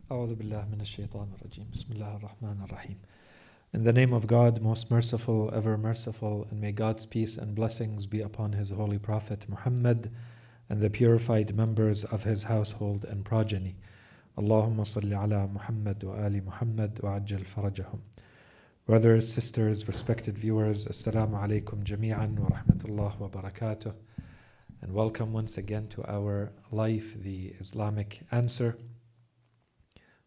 أعوذ بالله من الشيطان الرجيم. بسم الله الرحمن الرحيم. In the name of God, most merciful, ever merciful, and may God's peace and blessings be upon His holy Prophet Muhammad and the purified members of his household and progeny. Allahumma salli ala Muhammad wa ali Muhammad wa ajjal farajahum. Brothers, sisters, respected viewers, Assalamu alaikum jami'an wa rahmatullah wa barakatuh. And welcome once again to our life, the Islamic answer,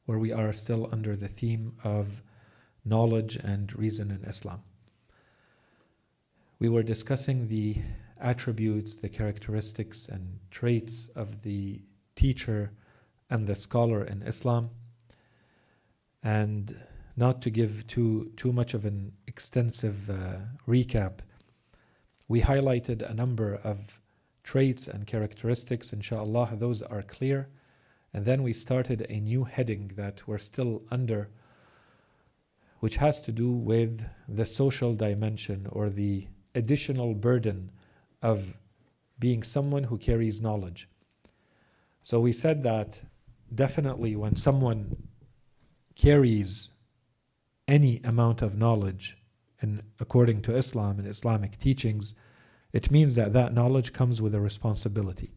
where we are still under the theme of knowledge and reason in Islam. We were discussing the attributes, the characteristics and traits of the teacher and the scholar in Islam. And not to give too much of an extensive recap, we highlighted a number of traits and characteristics. Inshallah, those are clear. And then we started a new heading that we're still under, which has to do with the social dimension or the additional burden of being someone who carries knowledge. So we said that definitely when someone carries any amount of knowledge, and according to Islam and Islamic teachings, it means that that knowledge comes with a responsibility.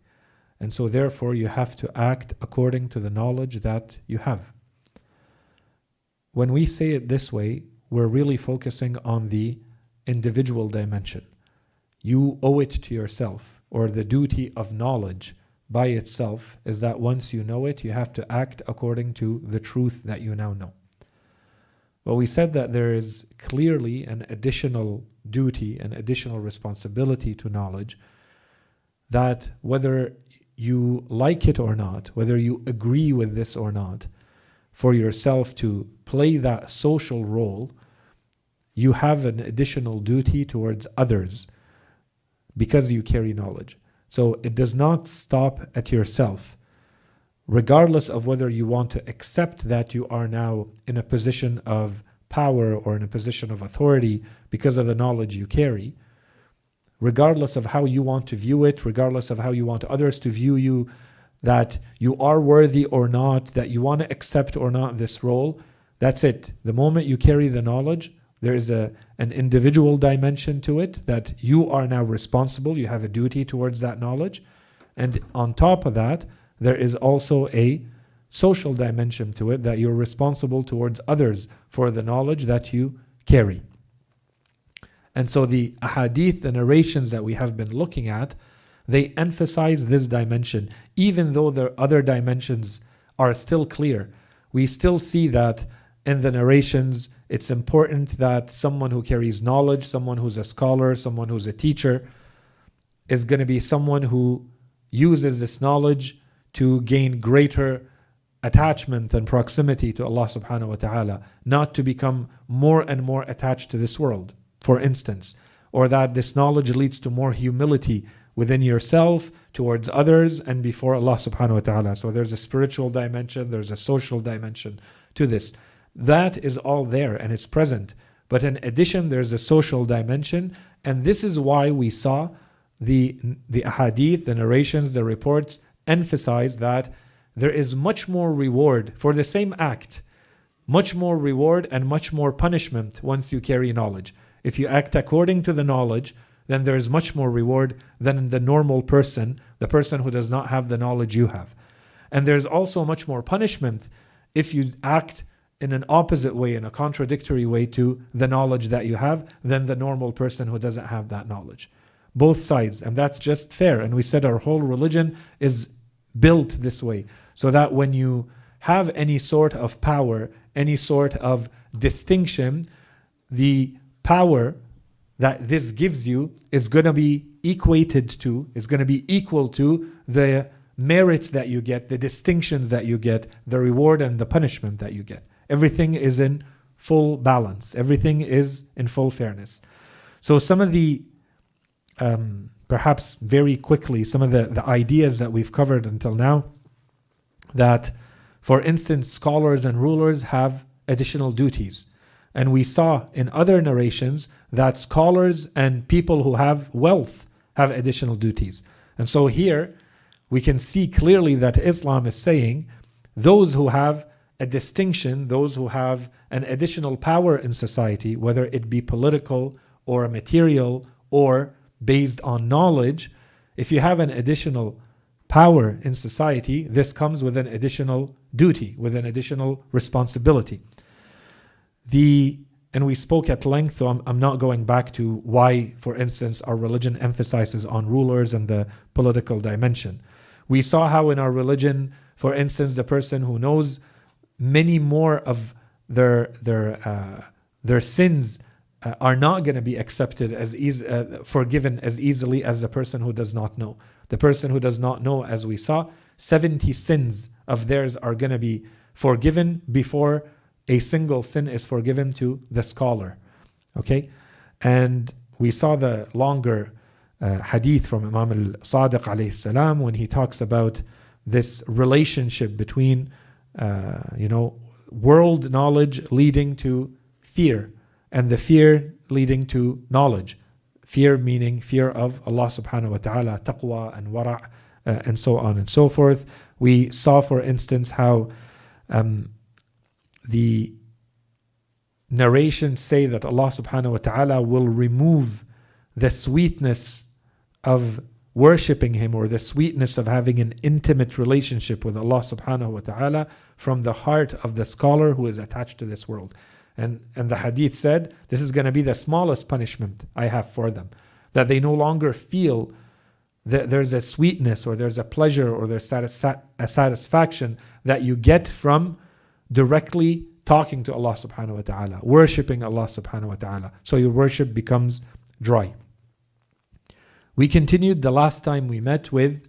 And so therefore you have to act according to the knowledge that you have. When we say it this way, we're really focusing on the individual dimension. You owe it to yourself, or the duty of knowledge by itself is that once you know it, you have to act according to the truth that you now know. But we said that there is clearly an additional duty, an additional responsibility to knowledge, that whether you like it or not, whether you agree with this or not, for yourself to play that social role, you have an additional duty towards others because you carry knowledge. So it does not stop at yourself, regardless of whether you want to accept that you are now in a position of power or in a position of authority because of the knowledge you carry. Regardless of how you want to view it, regardless of how you want others to view you, that you are worthy or not, that you want to accept or not this role, that's it. The moment you carry the knowledge, there is an individual dimension to it, that you are now responsible, you have a duty towards that knowledge. And on top of that, there is also a social dimension to it, that you're responsible towards others for the knowledge that you carry. And so the ahadith, the narrations that we have been looking at, they emphasize this dimension. Even though the other dimensions are still clear, we still see that in the narrations, it's important that someone who carries knowledge, someone who's a scholar, someone who's a teacher, is going to be someone who uses this knowledge to gain greater attachment and proximity to Allah subhanahu wa ta'ala, not to become more and more attached to this world, for instance, or that this knowledge leads to more humility within yourself, towards others, and before Allah subhanahu wa ta'ala. So there's a spiritual dimension, there's a social dimension to this. That is all there and it's present. But in addition, there's a social dimension, and this is why we saw the ahadith, the narrations, the reports emphasize that there is much more reward for the same act, much more reward and much more punishment once you carry knowledge. If you act according to the knowledge, then there is much more reward than the normal person, the person who does not have the knowledge you have. And there's also much more punishment if you act in an opposite way, in a contradictory way to the knowledge that you have, than the normal person who doesn't have that knowledge. Both sides, and that's just fair. And we said our whole religion is built this way, so that when you have any sort of power, any sort of distinction, the power that this gives you is going to be equated to, is going to be equal to the merits that you get, the distinctions that you get, the reward and the punishment that you get. Everything is in full balance. Everything is in full fairness. So some of the, perhaps very quickly, some of the ideas that we've covered until now, that, for instance, scholars and rulers have additional duties. And we saw in other narrations that scholars and people who have wealth have additional duties. And so here we can see clearly that Islam is saying those who have a distinction, those who have an additional power in society, whether it be political or material or based on knowledge. If you have an additional power in society, this comes with an additional duty, with an additional responsibility. And we spoke at length, so I'm not going back to why, for instance, our religion emphasizes on rulers and the political dimension. We saw how in our religion, for instance, the person who knows many more of their sins are not going to be accepted as forgiven as easily as the person who does not know. The person who does not know, as we saw, 70 sins of theirs are going to be forgiven before a single sin is forgiven to the scholar. Okay? And we saw the longer hadith from Imam al-Sadiq alayhi salam when he talks about this relationship between world knowledge leading to fear, and the fear leading to knowledge. Fear meaning fear of Allah subhanahu wa ta'ala, taqwa and wara', and so on and so forth. We saw, for instance, how the narrations say that Allah subhanahu wa ta'ala will remove the sweetness of worshipping Him, or the sweetness of having an intimate relationship with Allah subhanahu wa ta'ala, from the heart of the scholar who is attached to this world. And the hadith said, this is going to be the smallest punishment I have for them, that they no longer feel that there's a sweetness or there's a pleasure or there's a satisfaction that you get from directly talking to Allah subhanahu wa ta'ala, worshipping Allah subhanahu wa ta'ala. So your worship becomes dry. We continued the last time we met with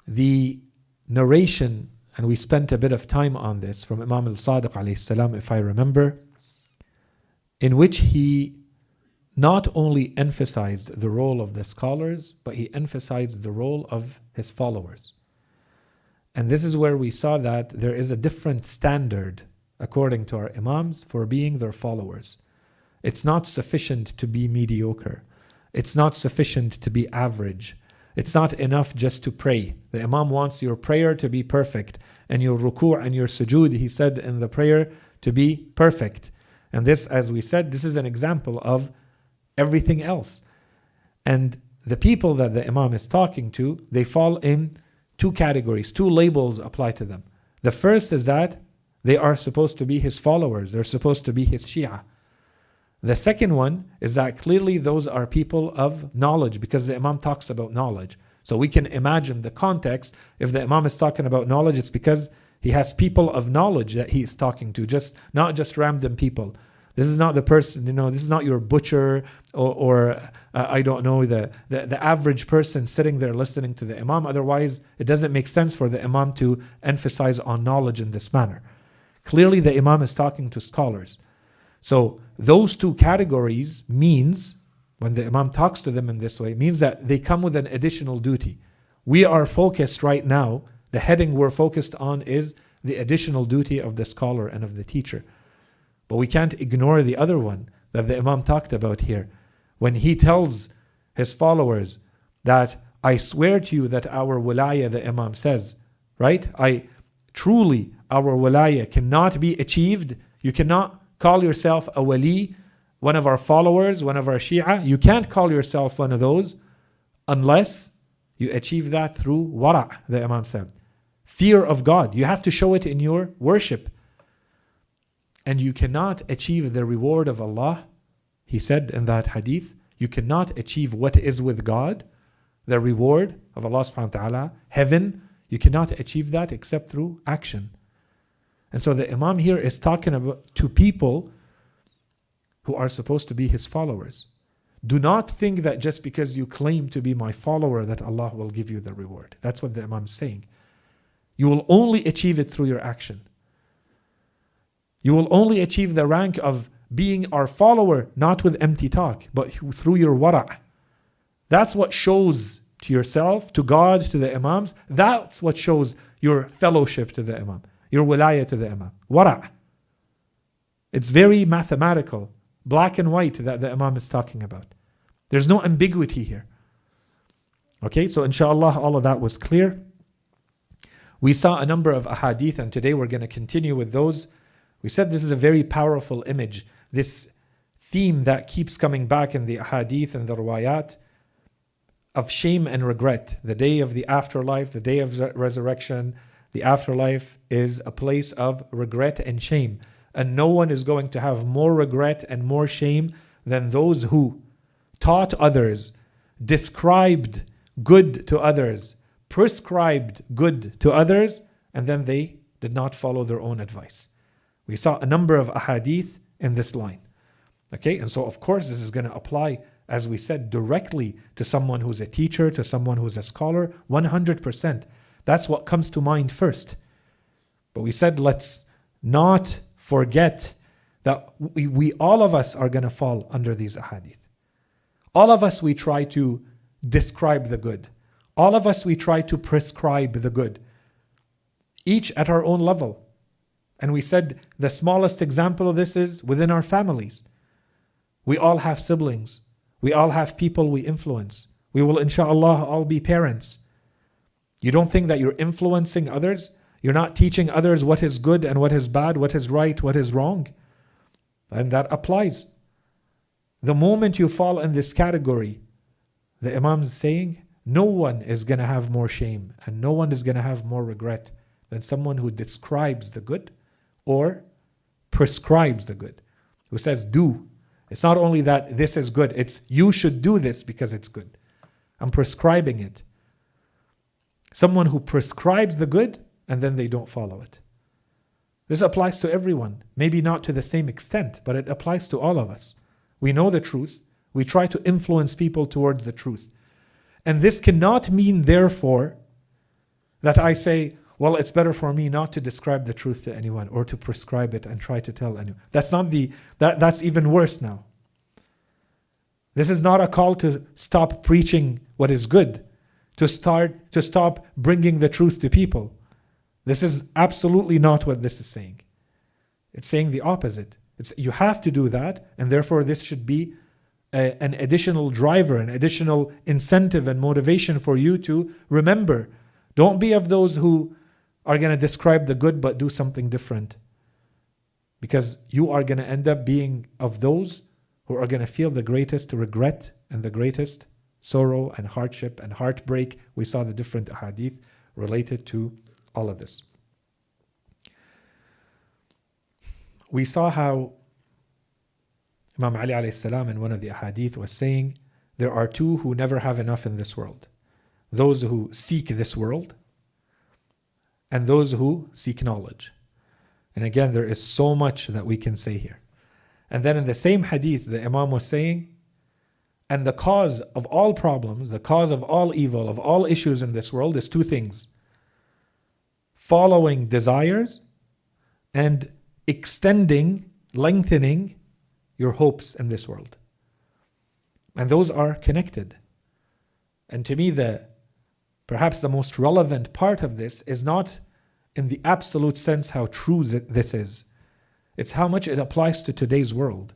the narration, and we spent a bit of time on this, from Imam al-Sadiq alayhi salam, if I remember, in which he not only emphasized the role of the scholars, but he emphasized the role of his followers. And this is where we saw that there is a different standard, according to our Imams, for being their followers. It's not sufficient to be mediocre. It's not sufficient to be average. It's not enough just to pray. The Imam wants your prayer to be perfect, and your ruku' and your sujood, he said in the prayer, to be perfect. And this, as we said, this is an example of everything else. And the people that the Imam is talking to, they fall in two categories. Two labels apply to them. The first is that they are supposed to be his followers. They're supposed to be his Shia. The second one is that clearly those are people of knowledge, because the Imam talks about knowledge. So we can imagine the context. If the Imam is talking about knowledge, it's because he has people of knowledge that he is talking to, not just random people. This is not the person, this is not your butcher or I don't know, the average person sitting there listening to the Imam. Otherwise, it doesn't make sense for the Imam to emphasize on knowledge in this manner. Clearly, the Imam is talking to scholars. So those two categories means, when the Imam talks to them in this way, means that they come with an additional duty. We are focused right now, the heading we're focused on is the additional duty of the scholar and of the teacher. But we can't ignore the other one that the Imam talked about here. When he tells his followers that, I swear to you that our wilayah, the Imam says, right? Our wilayah cannot be achieved. You cannot call yourself a wali, one of our followers, one of our Shia. You can't call yourself one of those unless you achieve that through wara', the Imam said. Fear of God. You have to show it in your worship. And you cannot achieve the reward of Allah, he said in that hadith. You cannot achieve what is with God, the reward of Allah subhanahu wa ta'ala, heaven. You cannot achieve that except through action. And so the Imam here is talking about to people who are supposed to be his followers. Do not think that just because you claim to be my follower that Allah will give you the reward. That's what the Imam is saying. You will only achieve it through your action. You will only achieve the rank of being our follower, not with empty talk, but through your wara'. That's what shows to yourself, to God, to the Imams. That's what shows your fellowship to the Imam, your wilayah to the Imam. Wara'. It's very mathematical, black and white, that the Imam is talking about. There's no ambiguity here. Okay, so inshallah, all of that was clear. We saw a number of ahadith, and today we're going to continue with those. We said this is a very powerful image, this theme that keeps coming back in the ahadith and the riwayat of shame and regret. The day of the afterlife, the day of resurrection, the afterlife is a place of regret and shame. And no one is going to have more regret and more shame than those who taught others, described good to others, prescribed good to others, and then they did not follow their own advice. We saw a number of ahadith in this line. Okay, and so of course this is going to apply, as we said, directly to someone who's a teacher, to someone who's a scholar, 100%. That's what comes to mind first. But we said let's not forget that we all of us are going to fall under these ahadith. All of us, we try to describe the good. All of us, we try to prescribe the good. Each at our own level. And we said the smallest example of this is within our families. We all have siblings. We all have people we influence. We will, inshallah, all be parents. You don't think that you're influencing others? You're not teaching others what is good and what is bad, what is right, what is wrong? And that applies. The moment you fall in this category, the Imam is saying, no one is going to have more shame and no one is going to have more regret than someone who describes the good or prescribes the good, who says do. It's not only that this is good, it's you should do this because it's good. I'm prescribing it. Someone who prescribes the good and then they don't follow it. This applies to everyone, maybe not to the same extent, but it applies to all of us. We know the truth. We try to influence people towards the truth. And this cannot mean, therefore, that I say, well, it's better for me not to describe the truth to anyone or to prescribe it and try to tell anyone. That's even worse now. This is not a call to stop preaching what is good, to stop bringing the truth to people. This is absolutely not what this is saying. It's saying the opposite. You have to do that, and therefore this should be an additional driver, an additional incentive and motivation for you to remember. Don't be of those who are going to describe the good but do something different. Because you are going to end up being of those who are going to feel the greatest regret and the greatest sorrow and hardship and heartbreak. We saw the different hadith related to all of this. We saw how Imam Ali alayhi salam in one of the ahadith was saying, there are two who never have enough in this world. Those who seek this world and those who seek knowledge. And again, there is so much that we can say here. And then in the same hadith, the Imam was saying, and the cause of all problems, the cause of all evil, of all issues in this world is two things. Following desires and lengthening your hopes in this world. And those are connected. And to me, perhaps the most relevant part of this is not in the absolute sense how true this is. It's how much it applies to today's world,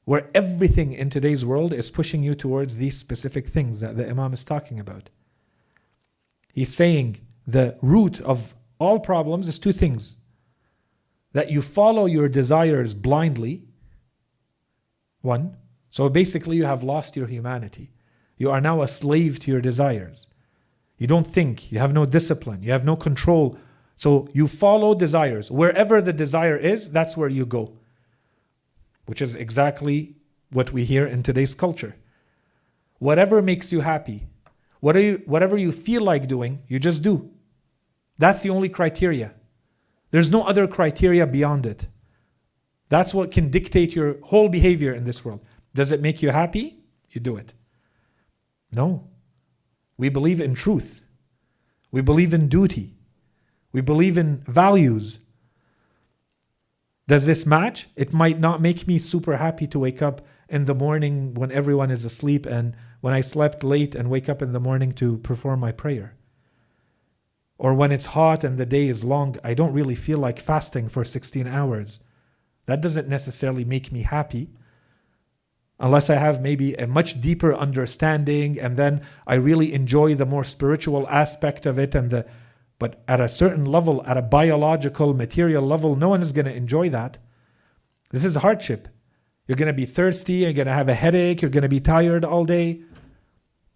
where everything in today's world is pushing you towards these specific things that the Imam is talking about. He's saying the root of all problems is two things. That you follow your desires blindly, one. So basically you have lost your humanity. You are now a slave to your desires. You don't think, you have no discipline, you have no control. So you follow desires. Wherever the desire is, that's where you go. Which is exactly what we hear in today's culture. Whatever makes you happy, whatever you feel like doing, you just do. That's the only criteria. There's no other criteria beyond it. That's what can dictate your whole behavior in this world. Does it make you happy? You do it. No. We believe in truth. We believe in duty. We believe in values. Does this match? It might not make me super happy to wake up in the morning when everyone is asleep and when I slept late and wake up in the morning to perform my prayer. Or when it's hot and the day is long, I don't really feel like fasting for 16 hours. That doesn't necessarily make me happy. Unless I have maybe a much deeper understanding and then I really enjoy the more spiritual aspect of it and But at a certain level, at a biological, material level, no one is going to enjoy that. This is hardship. You're going to be thirsty, you're going to have a headache, you're going to be tired all day.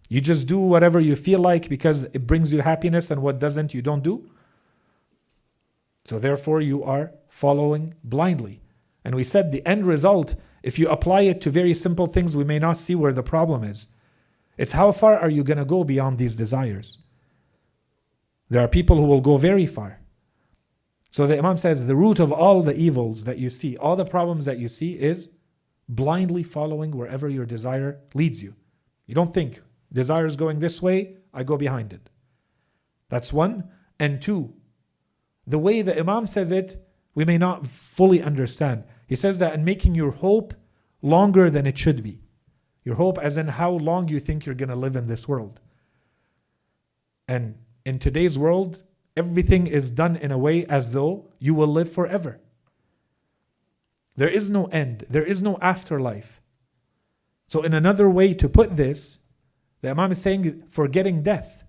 You just do whatever you feel like because it brings you happiness, and what doesn't, you don't do. So therefore, you are following blindly. And we said the end result, if you apply it to very simple things, we may not see where the problem is. It's how far are you going to go beyond these desires? There are people who will go very far. So the Imam says the root of all the evils that you see, all the problems that you see, is blindly following wherever your desire leads you. You don't think, desire is going this way, I go behind it. That's one. And two, the way the Imam says it, we may not fully understand. He says that in making your hope longer than it should be. Your hope as in how long you think you're going to live in this world. And in today's world, everything is done in a way as though you will live forever. There is no end. There is no afterlife. So in another way to put this, the Imam is saying forgetting death.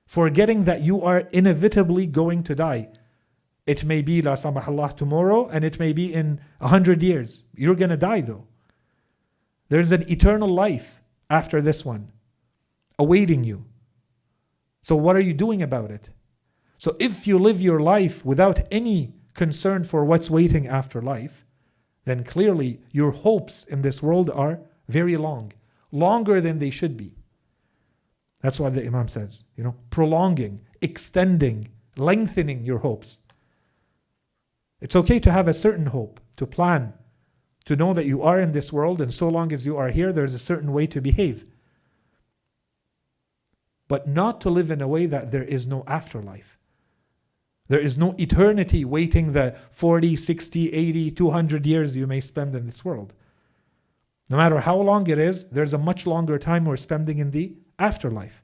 Forgetting that you are inevitably going to die. It may be, la samahallah, tomorrow, and it may be in 100 years. You're going to die though. There's an eternal life after this one, awaiting you. So what are you doing about it? So if you live your life without any concern for what's waiting after life, then clearly your hopes in this world are very long, longer than they should be. That's what the Imam says, prolonging, extending, lengthening your hopes. It's okay to have a certain hope, to plan, to know that you are in this world, and so long as you are here, there's a certain way to behave. But not to live in a way that there is no afterlife. There is no eternity waiting the 40, 60, 80, 200 years you may spend in this world. No matter how long it is, there's a much longer time we're spending in the afterlife.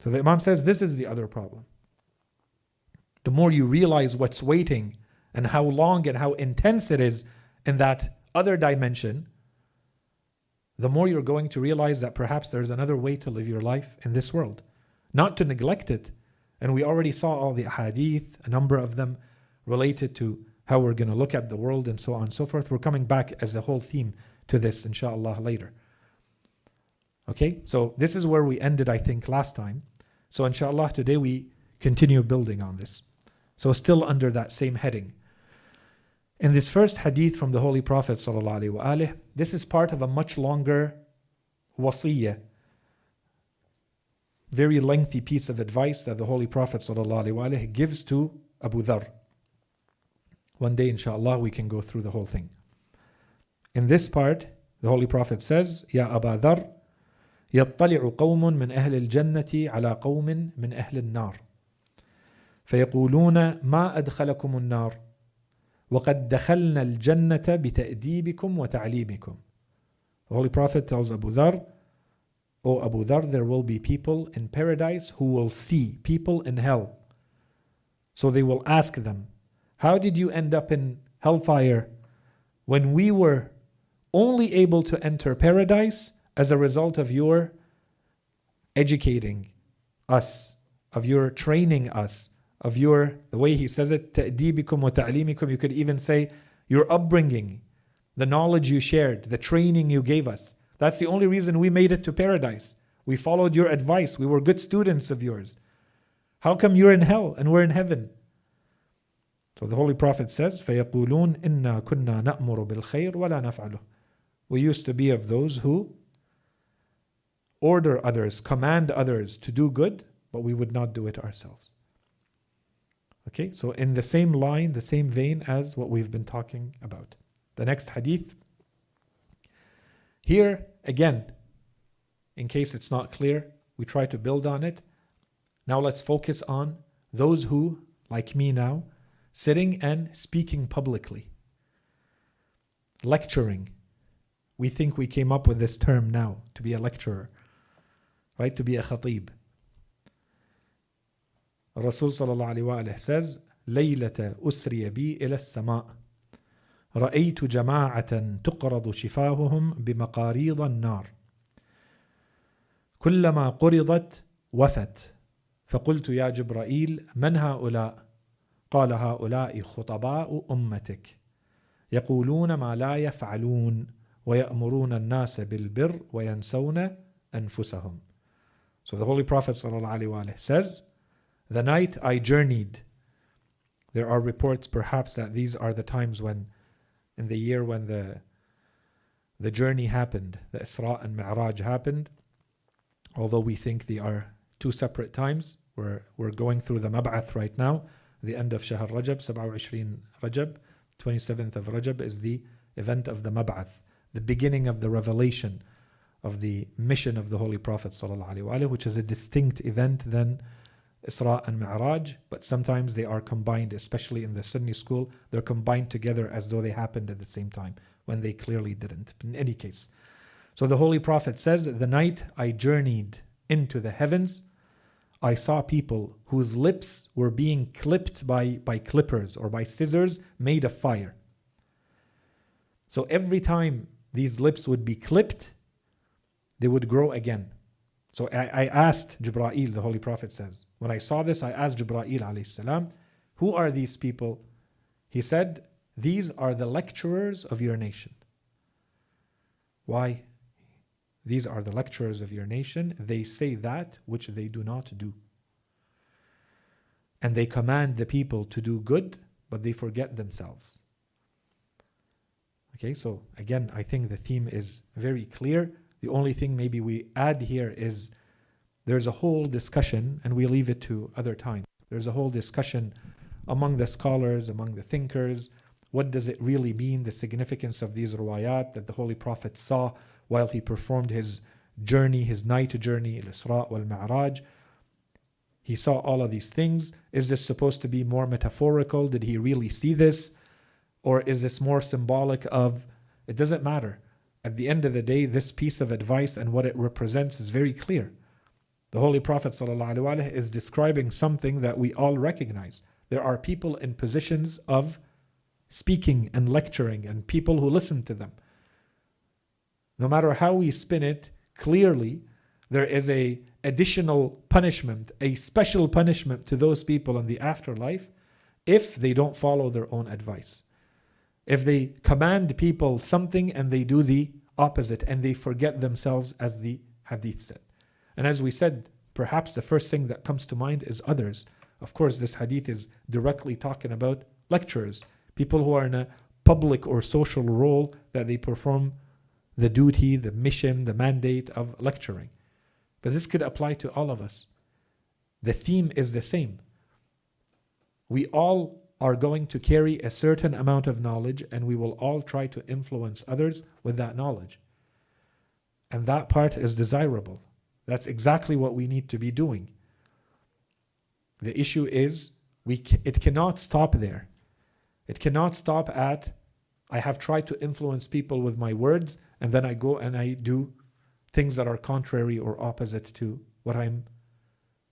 So the Imam says this is the other problem. The more you realize what's waiting and how long and how intense it is in that other dimension, the more you're going to realize that perhaps there's another way to live your life in this world. Not to neglect it. And we already saw all the hadith, a number of them related to how we're going to look at the world and so on and so forth. We're coming back as a whole theme to this, inshallah, later. Okay, so this is where we ended, I think, last time. So inshallah, today we continue building on this. So still under that same heading. In this first hadith from the Holy Prophet ﷺ, this is part of a much longer wasiyah, very lengthy piece of advice that the Holy Prophet ﷺ gives to Abu Dharr. One day, inshallah, we can go through the whole thing. In this part, the Holy Prophet says, Ya Aba Dharr, يطلع قوم من أهل الجنة على قوم من أهل النار فيقولون ما أدخلكم النار وَقَدْ دَخَلْنَا الْجَنَّةَ بِتَأْدِيبِكُمْ وَتَعْلِيمِكُمْ. The Holy Prophet tells Abu Dharr, O Abu Dharr, there will be people in paradise who will see people in hell. So they will ask them, how did you end up in hellfire when we were only able to enter paradise as a result of your educating us, of your training us, of your, the way he says it, تَأْدِيبِكُمْ وَتَعْلِيمِكُمْ. You could even say your upbringing, the knowledge you shared, the training you gave us. That's the only reason we made it to paradise. We followed your advice. We were good students of yours. How come you're in hell and we're in heaven? So the Holy Prophet says, فَيَقُولُونَ إِنَّا كُنَّا نَأْمُرُ بِالْخَيْرِ وَلَا نَفْعَلُهُ. We used to be of those who order others, command others to do good, but we would not do it ourselves. Okay, so in the same line, the same vein as what we've been talking about. The next hadith. Here, again, in case it's not clear, we try to build on it. Now let's focus on those who, like me now, sitting and speaking publicly. Lecturing. We think we came up with this term now, to be a lecturer, right? To be a khatib. Rasul sallallahu alayhi wa alayhi says, ليلة أسري بي إلى السماء رأيت جماعة تقرض شفاههم بمقاريض النار كلما قرضت وفت فقلت يا جبرائيل من هؤلاء؟ قال هؤلاء خطباء أمتك يقولون ما لا يفعلون ويأمرون الناس بالبر وينسون أنفسهم. So the Holy Prophet ﷺ says, the night I journeyed. There are reports perhaps that these are the times when, in the year when the journey happened, the Isra and Mi'raj happened. Although we think they are two separate times. We're going through the Mab'ath right now. The end of Shahr Rajab, 27 Rajab, 27th of Rajab is the event of the Mab'ath, the beginning of the revelation of the mission of the Holy Prophet ﷺ, which is a distinct event than Isra and Mi'raj, but sometimes they are combined, especially in the Sunni school, they're combined together as though they happened at the same time, when they clearly didn't. In any case, so the Holy Prophet says, the night I journeyed into the heavens, I saw people whose lips were being clipped by clippers or by scissors made of fire. So every time these lips would be clipped, they would grow again. So I asked Jibra'il, the Holy Prophet says, when I saw this, I asked Jibra'il alayhi salam, who are these people? He said, these are the lecturers of your nation. Why? These are the lecturers of your nation. They say that which they do not do. And they command the people to do good, but they forget themselves. Okay, so again, I think the theme is very clear. The only thing maybe we add here is there's a whole discussion, and we leave it to other times. There's a whole discussion among the scholars, among the thinkers. What does it really mean, the significance of these ruwayat that the Holy Prophet saw while he performed his journey, his night journey, al-Isra wal-Mi'raj? He saw all of these things. Is this supposed to be more metaphorical? Did he really see this? Or is this more symbolic of, it doesn't matter. At the end of the day, this piece of advice and what it represents is very clear. The Holy Prophet ﷺ is describing something that we all recognize. There are people in positions of speaking and lecturing and people who listen to them. No matter how we spin it, clearly there is a additional punishment, a special punishment to those people in the afterlife if they don't follow their own advice. If they command people something and they do the opposite and they forget themselves, as the hadith said. And as we said, perhaps the first thing that comes to mind is others. Of course, this hadith is directly talking about lecturers, people who are in a public or social role that they perform the duty, the mission, the mandate of lecturing. But this could apply to all of us. The theme is the same. We all are going to carry a certain amount of knowledge, and we will all try to influence others with that knowledge. And that part is desirable. That's exactly what we need to be doing. The issue is, it cannot stop there. It cannot stop at, I have tried to influence people with my words, and then I go and I do things that are contrary or opposite to what I'm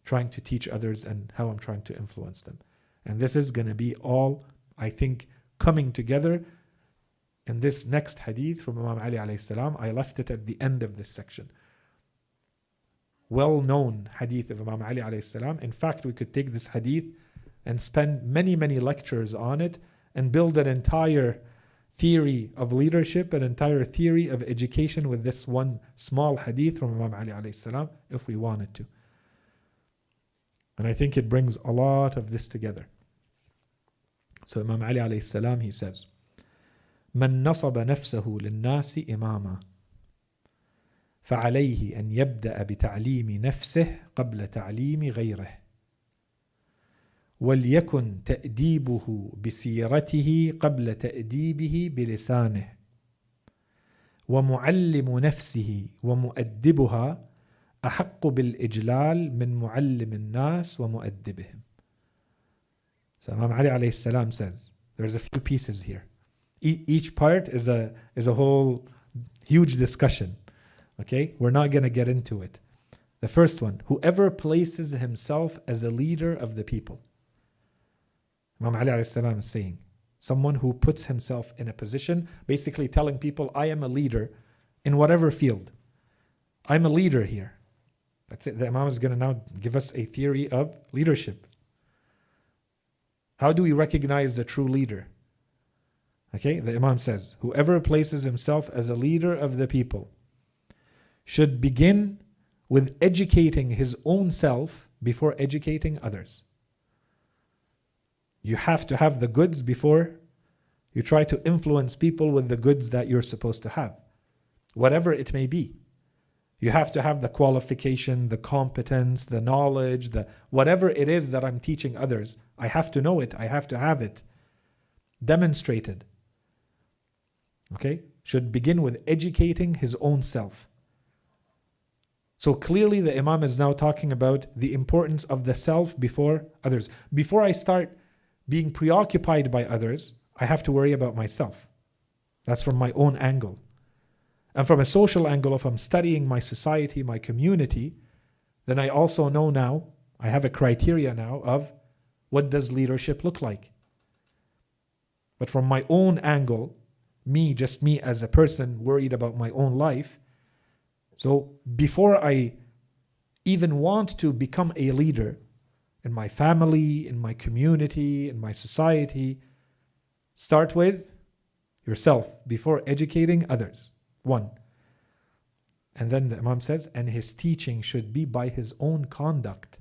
trying to teach others and how I'm trying to influence them. And this is going to be all, I think, coming together in this next hadith from Imam Ali alayhi salam. I left it at the end of this section. Well-known hadith of Imam Ali alayhi salam. In fact, we could take this hadith and spend many, many lectures on it and build an entire theory of leadership, an entire theory of education with this one small hadith from Imam Ali alayhi salam, if we wanted to. And I think it brings a lot of this together. So Imam Ali alayhi salam, he says, من نصب نفسه للناس إماما فعليه أن يبدأ بتعليم نفسه قبل تعليم غيره وليكن تأديبه بسيرته قبل تأديبه بلسانه ومعلم نفسه ومؤدبها أحق بالإجلال من معلم الناس ومؤدبهم. So Imam Ali alayhi salam says, there's a few pieces here. Each part is a whole huge discussion. Okay, we're not going to get into it. The first one, whoever places himself as a leader of the people. Imam Ali alayhi salam is saying, someone who puts himself in a position, basically telling people, I am a leader in whatever field. I'm a leader here. That's it. The Imam is going to now give us a theory of leadership. How do we recognize the true leader? Okay, the Imam says, whoever places himself as a leader of the people should begin with educating his own self before educating others. You have to have the goods before you try to influence people with the goods that you're supposed to have, whatever it may be. You have to have the qualification, the competence, the knowledge, the whatever it is that I'm teaching others. I have to know it. I have to have it demonstrated. Okay? Should begin with educating his own self. So clearly the Imam is now talking about the importance of the self before others. Before I start being preoccupied by others, I have to worry about myself. That's from my own angle. And from a social angle, if I'm studying my society, my community, then I also know now, I have a criteria now of what does leadership look like. But from my own angle, just me as a person worried about my own life, so before I even want to become a leader in my family, in my community, in my society, start with yourself before educating others. 1. And then the Imam says, and his teaching should be by his own conduct.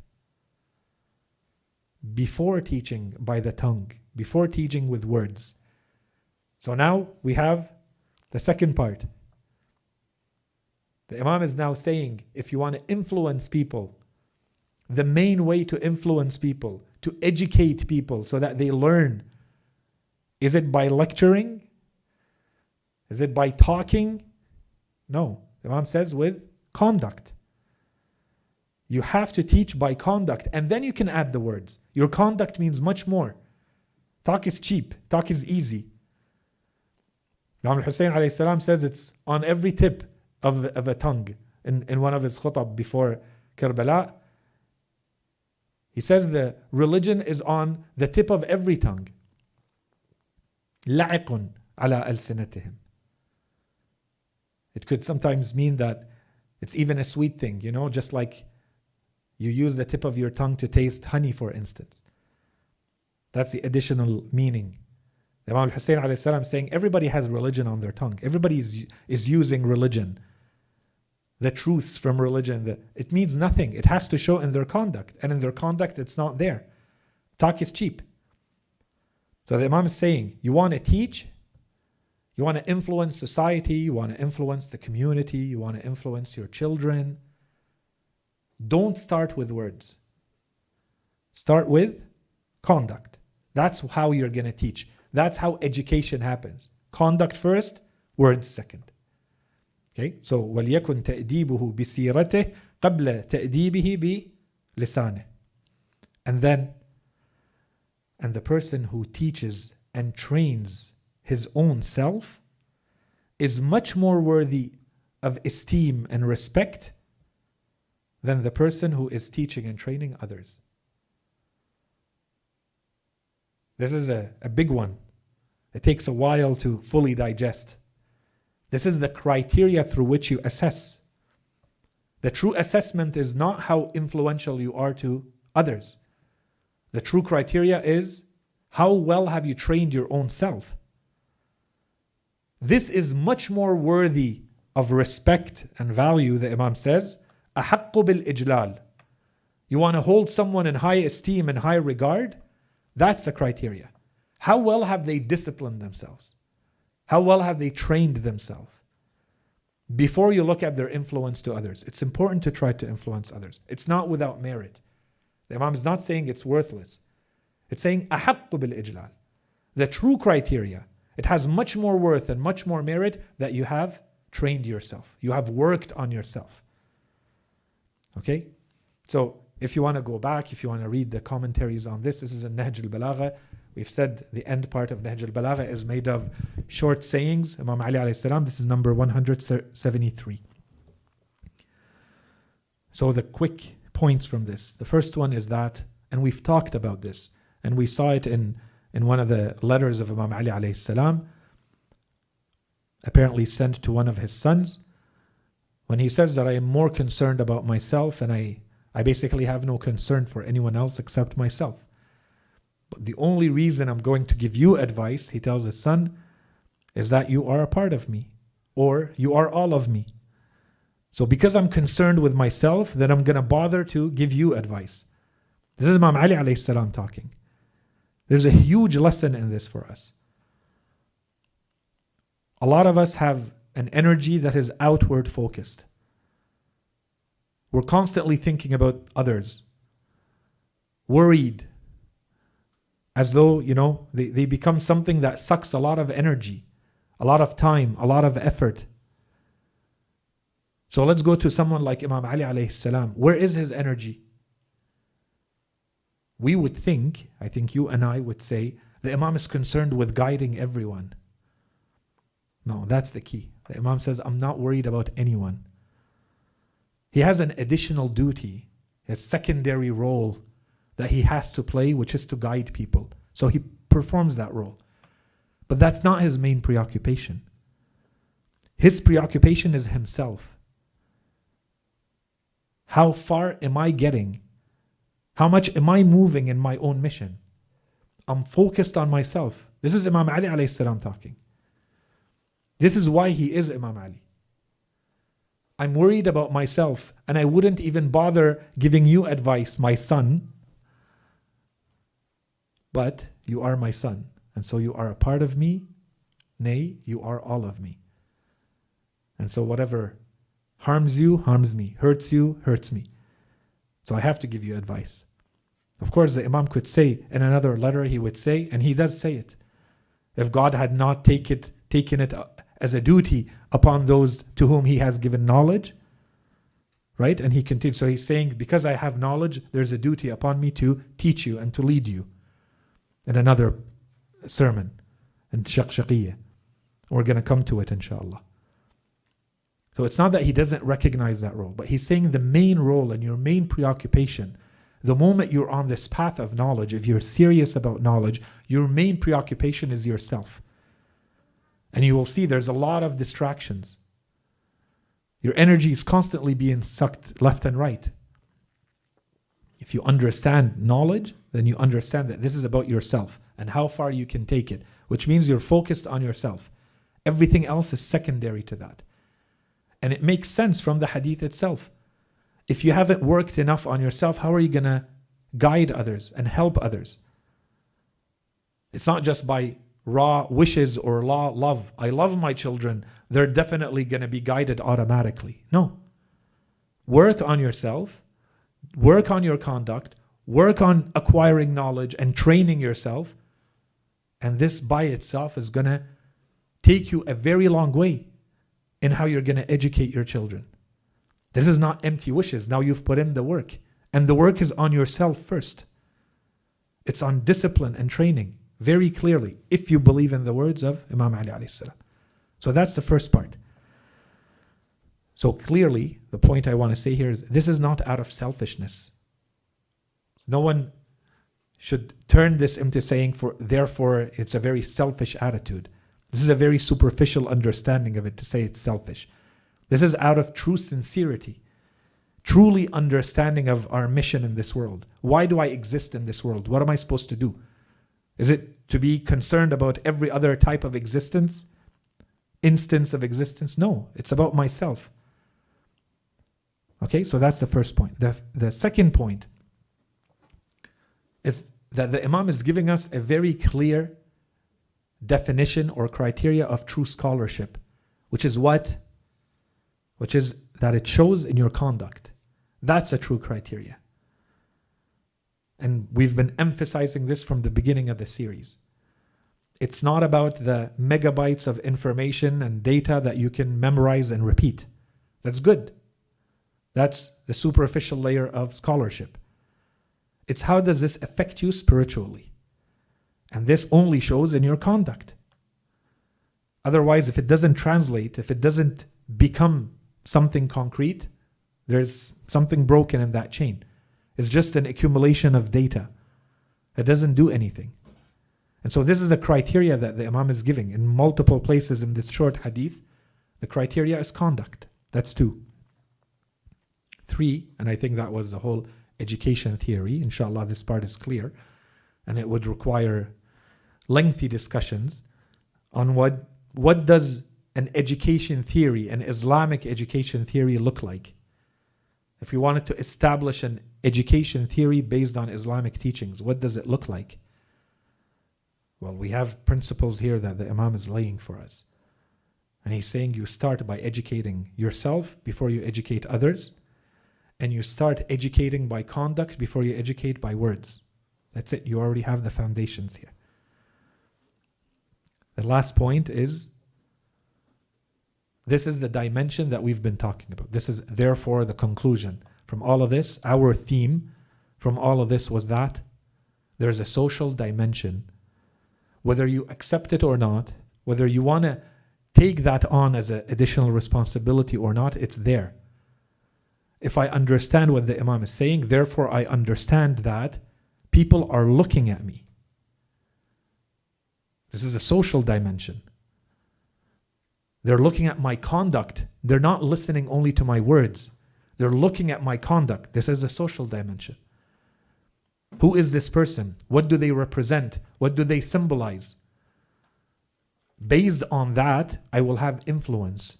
Before teaching by the tongue, before teaching with words. So now we have the second part. The Imam is now saying, if you want to influence people, the main way to influence people, to educate people so that they learn, is it by lecturing? Is it by talking? No. The Imam says with conduct. You have to teach by conduct, and then you can add the words. Your conduct means much more. Talk is cheap. Talk is easy. Imam al-Hussein alayhi salam says it's on every tip of a tongue. In one of his khutab before Karbala, he says the religion is on the tip of every tongue. لَعِقٌ عَلَى أَلْسِنَتِهِمْ. It could sometimes mean that it's even a sweet thing, just like you use the tip of your tongue to taste honey, for instance. That's the additional meaning. Imam al-Hussein alayhi salam saying everybody has religion on their tongue. Everybody is using religion. The truths from religion. It means nothing. It has to show in their conduct. And in their conduct, it's not there. Talk is cheap. So the Imam is saying, you want to teach, you want to influence society, you want to influence the community, you want to influence your children. Don't start with words. Start with conduct. That's how you're going to teach. That's how education happens. Conduct first, words second. Okay, so وَلْيَكُنْ تَأْدِيبُهُ بِسِيرَتِهِ قَبْلَ تَأْدِيبِهِ بِلِسَانِهِ. And the person who teaches and trains his own self is much more worthy of esteem and respect than the person who is teaching and training others. This is a big one. It takes a while to fully digest. This is the criteria through which you assess. The true assessment is not how influential you are to others. The true criteria is how well have you trained your own self. This is much more worthy of respect and value, the Imam says. أَحَقُّ بِالْإِجْلَالِ. You want to hold someone in high esteem and high regard? That's the criteria. How well have they disciplined themselves? How well have they trained themselves? Before you look at their influence to others, it's important to try to influence others. It's not without merit. The Imam is not saying it's worthless. It's saying أَحَقُّ بِالْإِجْلَالِ. The true criteria, it has much more worth and much more merit that you have trained yourself. You have worked on yourself. Okay? So if you want to go back, if you want to read the commentaries on this is in Nahj al-Balagha. We've said the end part of Nahj al-Balagha is made of short sayings. Imam Ali alayhi salam, this is number 173. So the quick points from this. The first one is that, and we've talked about this, and we saw it in one of the letters of Imam Ali alayhi salam, apparently sent to one of his sons. When he says that I am more concerned about myself and I basically have no concern for anyone else except myself. But the only reason I'm going to give you advice, he tells his son, is that you are a part of me, or you are all of me. So because I'm concerned with myself, then I'm going to bother to give you advice. This is Imam Ali alayhi salam talking. There's a huge lesson in this for us. A lot of us have an energy that is outward focused. We're constantly thinking about others, worried, as though, they become something that sucks a lot of energy, a lot of time, a lot of effort. So let's go to someone like Imam Ali alayhi salam. Where is his energy? We would think, I think you and I would say, the Imam is concerned with guiding everyone. No, that's the key. The Imam says, I'm not worried about anyone. He has an additional duty, a secondary role that he has to play, which is to guide people. So he performs that role. But that's not his main preoccupation. His preoccupation is himself. How far am I getting? How much am I moving in my own mission? I'm focused on myself. This is Imam Ali alayhi salam talking. This is why he is Imam Ali. I'm worried about myself, and I wouldn't even bother giving you advice, my son. But you are my son, and so you are a part of me. Nay, you are all of me. And so whatever harms you, harms me. Hurts you, hurts me. So I have to give you advice. Of course, the Imam could say in another letter, he would say, and he does say it, if God had not taken it as a duty upon those to whom he has given knowledge, right? And he continues, so he's saying, because I have knowledge, there's a duty upon me to teach you and to lead you. In another sermon, in Shaqshaqiyya. We're going to come to it, inshallah. So it's not that he doesn't recognize that role, but he's saying the main role and your main preoccupation, the moment you're on this path of knowledge, if you're serious about knowledge, your main preoccupation is yourself. And you will see there's a lot of distractions. Your energy is constantly being sucked left and right. If you understand knowledge, then you understand that this is about yourself and how far you can take it, which means you're focused on yourself. Everything else is secondary to that. And it makes sense from the hadith itself. If you haven't worked enough on yourself, how are you going to guide others and help others? It's not just by raw wishes or love. I love my children. They're definitely going to be guided automatically. No. Work on yourself. Work on your conduct. Work on acquiring knowledge and training yourself. And this by itself is going to take you a very long way in how you're going to educate your children. This is not empty wishes. Now you've put in the work. And the work is on yourself first. It's on discipline and training, very clearly, if you believe in the words of Imam Ali alayhi salam. So that's the first part. So clearly, the point I want to say here is, this is not out of selfishness. No one should turn this into saying, therefore, it's a very selfish attitude. This is a very superficial understanding of it to say it's selfish. This is out of true sincerity, truly understanding of our mission in this world. Why do I exist in this world? What am I supposed to do? Is it to be concerned about every other type of existence, instance of existence? No, it's about myself. Okay, so that's the first point. The second point is that the Imam is giving us a very clear definition or criteria of true scholarship, which is what? Which is that it shows in your conduct. That's a true criteria. And we've been emphasizing this from the beginning of the series. It's not about the megabytes of information and data that you can memorize and repeat. That's good. That's the superficial layer of scholarship. It's how does this affect you spiritually? And this only shows in your conduct. Otherwise, if it doesn't translate, if it doesn't become something concrete, there's something broken in that chain. It's just an accumulation of data. It doesn't do anything. And so this is the criteria that the Imam is giving in multiple places in this short hadith. The criteria is conduct. That's two. 3, and I think that was the whole education theory. Inshallah, this part is clear, and it would require lengthy discussions on what does an education theory, an Islamic education theory look like. If we wanted to establish an education theory based on Islamic teachings, what does it look like? Well, we have principles here that the Imam is laying for us. And he's saying you start by educating yourself before you educate others, and you start educating by conduct before you educate by words. That's it. You already have the foundations here. The last point is, this is the dimension that we've been talking about. This is therefore the conclusion. From all of this, our theme from all of this was that there's a social dimension. Whether you accept it or not, whether you want to take that on as an additional responsibility or not, it's there. If I understand what the Imam is saying, therefore I understand that people are looking at me. This is a social dimension. They're looking at my conduct. They're not listening only to my words. They're looking at my conduct. This is a social dimension. Who is this person? What do they represent? What do they symbolize? Based on that, I will have influence.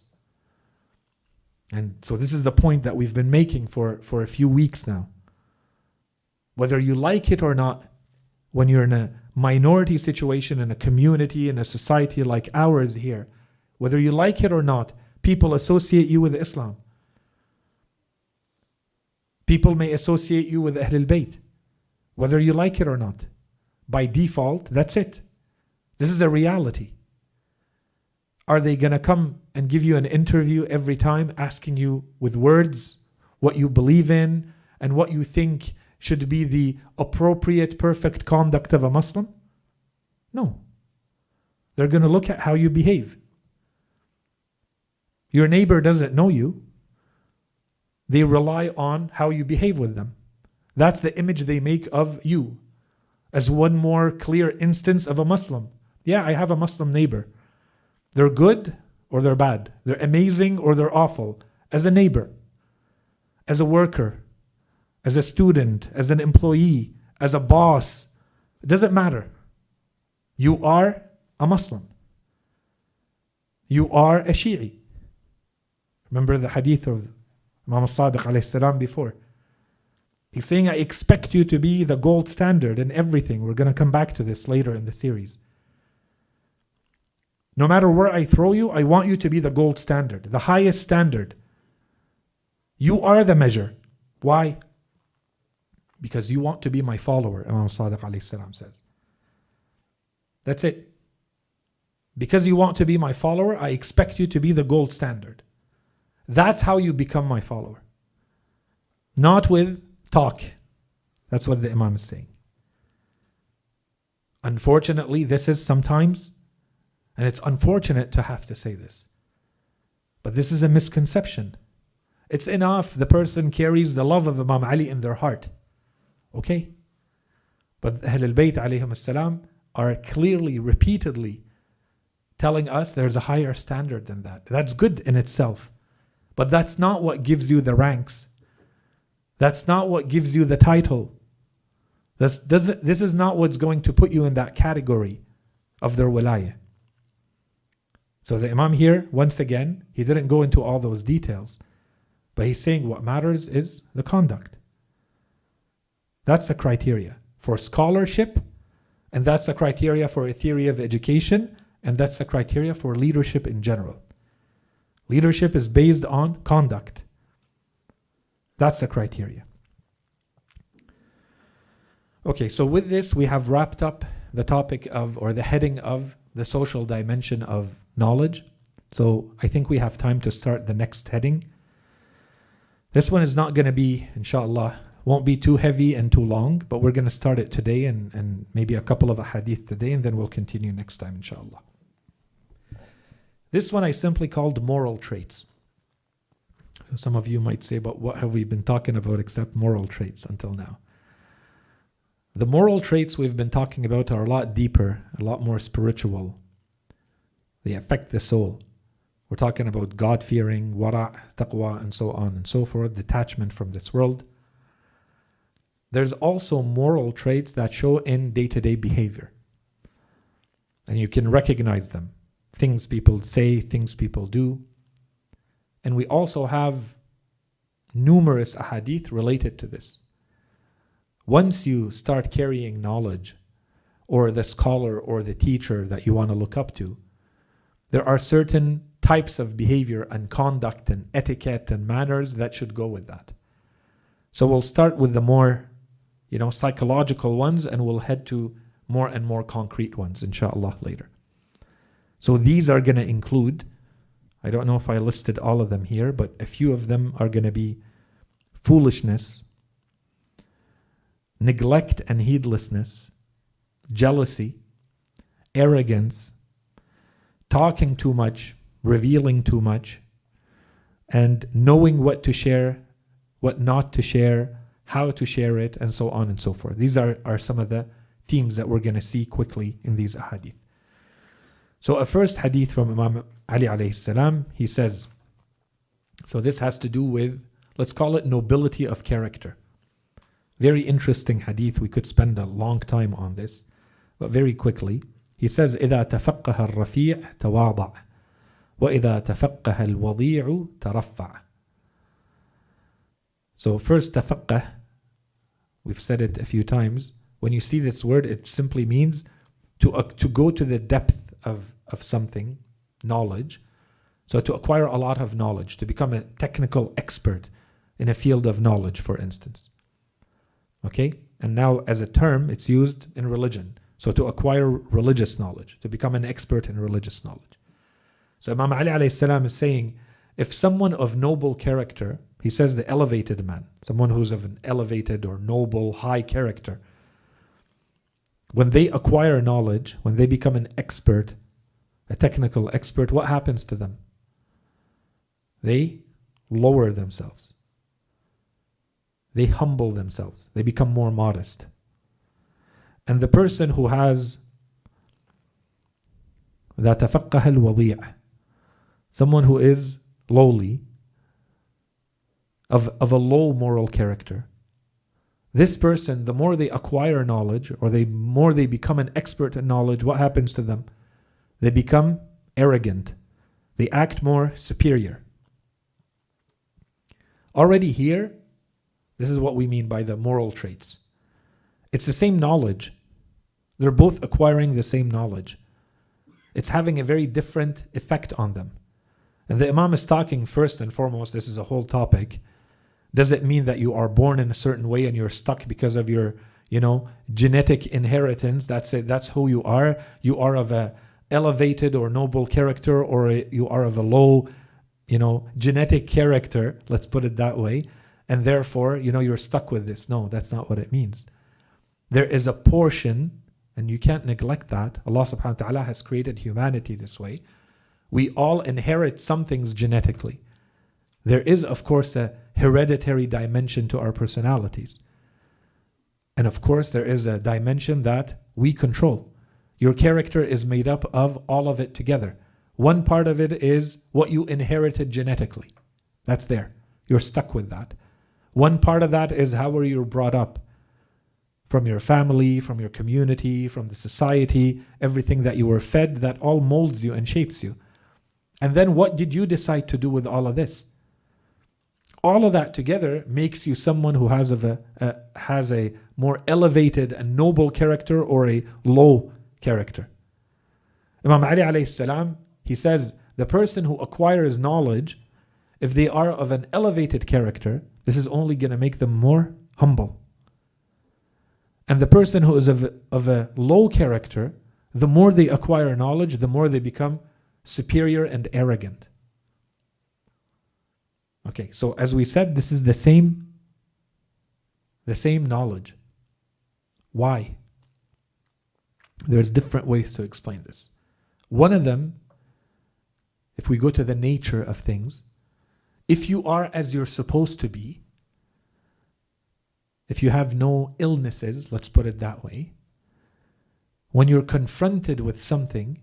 And so this is the point that we've been making for a few weeks now. Whether you like it or not, when you're in a minority situation, in a community, in a society like ours here, whether you like it or not, people associate you with Islam. People may associate you with Ahlul Bayt, whether you like it or not. By default, that's it. This is a reality. Are they going to come and give you an interview every time, asking you with words what you believe in and what you think should be the appropriate, perfect conduct of a Muslim? No. They're going to look at how you behave. Your neighbor doesn't know you. They rely on how you behave with them. That's the image they make of you as one more clear instance of a Muslim. Yeah, I have a Muslim neighbor. They're good or they're bad. They're amazing or they're awful. As a neighbor, as a worker, as a student, as an employee, as a boss, it doesn't matter. You are a Muslim. You are a Shi'i. Remember the hadith of Imam al-Sadiq alayhi salam before. He's saying, I expect you to be the gold standard in everything. We're going to come back to this later in the series. No matter where I throw you, I want you to be the gold standard, the highest standard. You are the measure. Why? Because you want to be my follower, Imam al-Sadiq alayhi salam says. That's it. Because you want to be my follower, I expect you to be the gold standard. That's how you become my follower. Not with talk. That's what the Imam is saying. Unfortunately, this is sometimes, and it's unfortunate to have to say this, but this is a misconception. It's enough the person carries the love of Imam Ali in their heart. Okay? But Ahlul Bayt alayhim as-salam are clearly, repeatedly telling us there's a higher standard than that. That's good in itself. But that's not what gives you the ranks. That's not what gives you the title. This is not what's going to put you in that category of their wilayah. So the Imam here, once again, he didn't go into all those details, but he's saying what matters is the conduct. That's the criteria for scholarship, and that's the criteria for a theory of education, and that's the criteria for leadership in general. Leadership is based on conduct. That's the criteria. Okay, so with this, we have wrapped up the topic of, or the heading of, the social dimension of knowledge. So I think we have time to start the next heading. This one is not going to be, inshallah, won't be too heavy and too long, but we're going to start it today and maybe a couple of hadith today, and then we'll continue next time, inshallah. This one I simply called moral traits. So some of you might say, but what have we been talking about except moral traits until now? The moral traits we've been talking about are a lot deeper, a lot more spiritual. They affect the soul. We're talking about God-fearing, wara', taqwa, and so on and so forth, detachment from this world. There's also moral traits that show in day-to-day behavior. And you can recognize them. Things people say, things people do. And we also have numerous ahadith related to this. Once you start carrying knowledge, or the scholar or the teacher that you want to look up to, there are certain types of behavior and conduct and etiquette and manners that should go with that. So we'll start with the more, psychological ones, and we'll head to more and more concrete ones, inshallah, later. So these are going to include, I don't know if I listed all of them here, but a few of them are going to be foolishness, neglect and heedlessness, jealousy, arrogance, talking too much, revealing too much, and knowing what to share, what not to share, how to share it, and so on and so forth. These are some of the themes that we're going to see quickly in these hadith. So a first hadith from Imam Ali alayhi salam, he says, so this has to do with, let's call it nobility of character. Very interesting hadith. We could spend a long time on this, but very quickly. He says, إِذَا تَفَقَّهَ الرَّفِيعُ تَوَاضَعَ وَإِذَا تَفَقَّهَ الْوَضِيعُ تَرَفَّعَ. So first, تَفَقَّه, we've said it a few times. When you see this word, it simply means to go to the depth of something, knowledge. So to acquire a lot of knowledge, to become a technical expert in a field of knowledge, for instance. Okay? And now as a term, it's used in religion. So to acquire religious knowledge, to become an expert in religious knowledge. So Imam Ali alayhi salam is saying, if someone of noble character, he says the elevated man, someone who's of an elevated or noble, high character, when they acquire knowledge, when they become an expert, a technical expert, what happens to them? They lower themselves. They humble themselves. They become more modest. And the person who has ذا تفقه الوضيع, someone who is lowly, of a low moral character, this person, the more they acquire knowledge, or the more they become an expert in knowledge, what happens to them? They become arrogant. They act more superior. Already here, this is what we mean by the moral traits. It's the same knowledge. They're both acquiring the same knowledge. It's having a very different effect on them. And the Imam is talking first and foremost, this is a whole topic. Does it mean that you are born in a certain way and you're stuck because of your, genetic inheritance? That's it. That's who you are. You are of a elevated or noble character, or you are of a low, genetic character. Let's put it that way. And therefore, you're stuck with this. No, that's not what it means. There is a portion, and you can't neglect that. Allah subhanahu wa ta'ala has created humanity this way. We all inherit some things genetically. There is, of course, a hereditary dimension to our personalities. And of course, there is a dimension that we control. Your character is made up of all of it together. One part of it is what you inherited genetically. That's there. You're stuck with that. One part of that is how were you brought up? From your family, from your community, from the society, everything that you were fed, that all molds you and shapes you. And then what did you decide to do with all of this? All of that together makes you someone who has a more elevated and noble character or a low character. Imam Ali alayhi salam, he says, the person who acquires knowledge, if they are of an elevated character, this is only going to make them more humble. And the person who is of a low character, the more they acquire knowledge, the more they become superior and arrogant. Okay, so as we said, this is the same knowledge. Why? There's different ways to explain this. One of them, if we go to the nature of things, if you are as you're supposed to be, if you have no illnesses, let's put it that way, when you're confronted with something,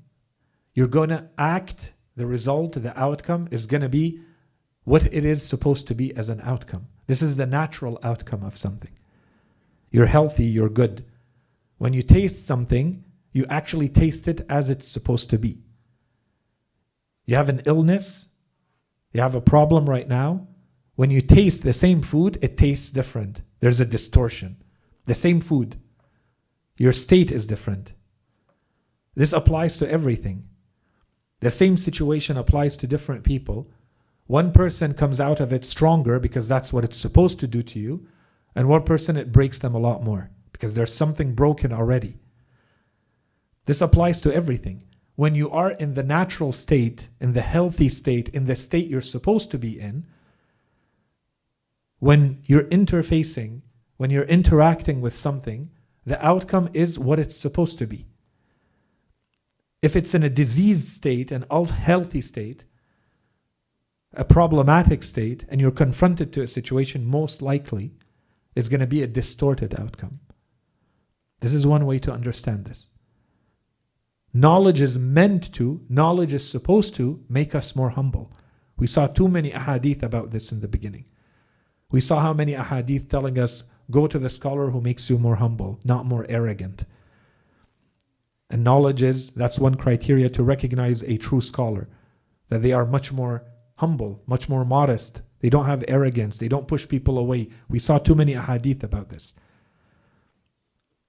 you're going to act the result, the outcome is going to be what it is supposed to be as an outcome. This is the natural outcome of something. You're healthy, you're good. When you taste something, you actually taste it as it's supposed to be. You have an illness, you have a problem right now. When you taste the same food, it tastes different. There's a distortion. The same food, your state is different. This applies to everything. The same situation applies to different people. One person comes out of it stronger because that's what it's supposed to do to you, and one person it breaks them a lot more because there's something broken already. This applies to everything. When you are in the natural state, in the healthy state, in the state you're supposed to be in, when you're interfacing, when you're interacting with something, the outcome is what it's supposed to be. If it's in a diseased state, an unhealthy state, a problematic state, and you're confronted to a situation, most likely it's going to be a distorted outcome. This is one way to understand this. Knowledge is supposed to make us more humble. We saw too many ahadith about this in the beginning. We saw how many ahadith telling us, go to the scholar who makes you more humble, not more arrogant. And knowledge that's one criteria to recognize a true scholar, that they are much more humble, much more modest. They don't have arrogance. They don't push people away. We saw too many ahadith about this.